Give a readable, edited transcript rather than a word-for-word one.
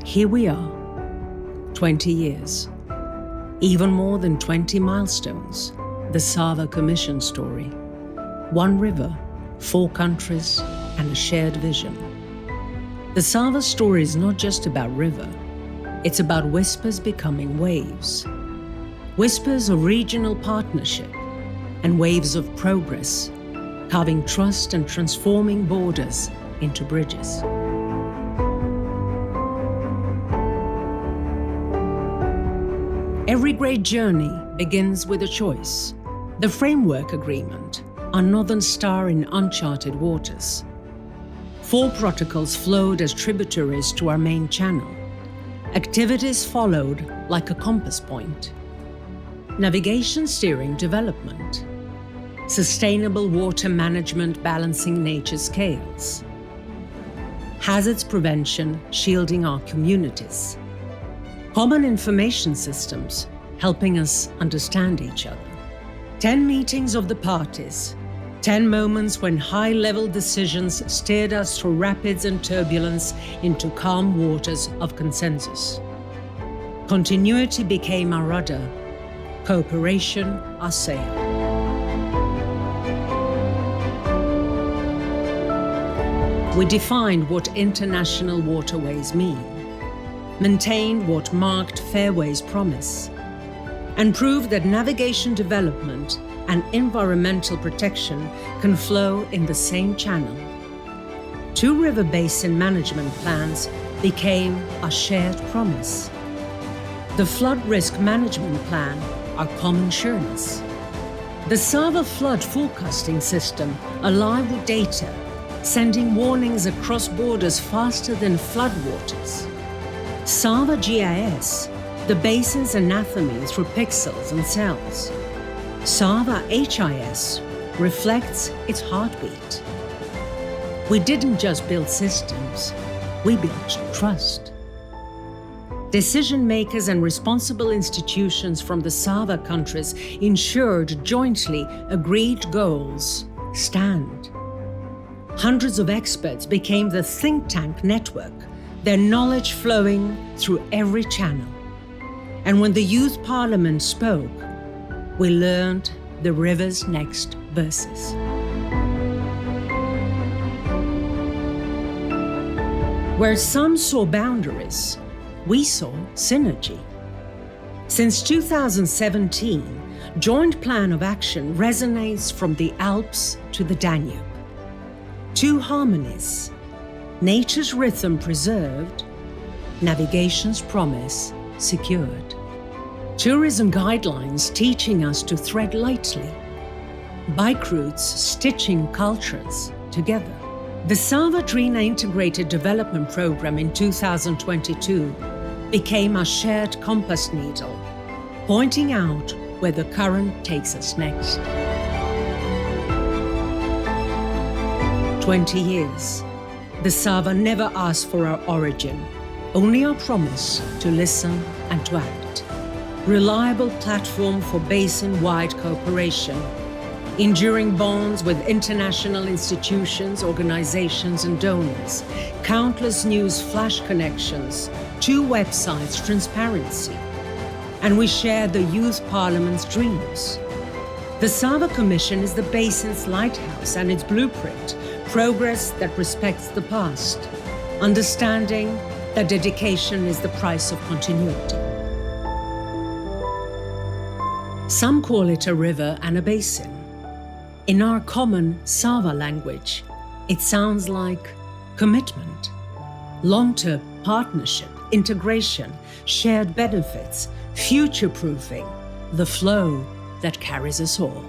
Here we are, 20 years. Even more than 20 milestones, the Sava Commission story. One river, 4 countries, and a shared vision. The Sava story is not just about river, it's about whispers becoming waves. Whispers of regional partnership and waves of progress, carving trust and transforming borders into bridges. Every great journey begins with a choice. The framework agreement, our northern star in uncharted waters. 4 protocols flowed as tributaries to our main channel. Activities followed like a compass point. Navigation steering development. Sustainable water management balancing nature's scales. Hazards prevention shielding our communities. Common information systems helping us understand each other. 10 meetings of the parties. 10 moments when high-level decisions steered us through rapids and turbulence into calm waters of consensus. Continuity became our rudder, cooperation our sail. We defined what international waterways mean, maintained what marked fairways promise, and proved that navigation development and environmental protection can flow in the same channel. 2 river basin management plans became a shared promise. The flood risk management plan, our common sureness. The Sava flood forecasting system, alive with data, sending warnings across borders faster than floodwaters. Sava GIS, the basin's anatomy through pixels and cells. Sava HIS reflects its heartbeat. We didn't just build systems, we built trust. Decision makers and responsible institutions from the Sava countries ensured jointly agreed goals stand. Hundreds of experts became the think tank network, their knowledge flowing through every channel. And when the Youth Parliament spoke, we learned the river's next verses. Where some saw boundaries, we saw synergy. Since 2017, Joint Plan of Action resonates from the Alps to the Danube. 2 harmonies, nature's rhythm preserved, navigation's promise secured. Tourism guidelines teaching us to tread lightly. Bike routes stitching cultures together. The Sava Trina Integrated Development Program in 2022 became a shared compass needle, pointing out where the current takes us next. 20 years. The Sava never asked for our origin, only our promise to listen and to act. Reliable platform for basin-wide cooperation, enduring bonds with international institutions, organizations, and donors, countless news flash connections, 2 websites, transparency. And we share the Youth Parliament's dreams. The Sava Commission is the basin's lighthouse and its blueprint, progress that respects the past, understanding that dedication is the price of continuity. Some call it a river and a basin. In our common Sava language, it sounds like commitment, long-term partnership, integration, shared benefits, future-proofing, the flow that carries us all.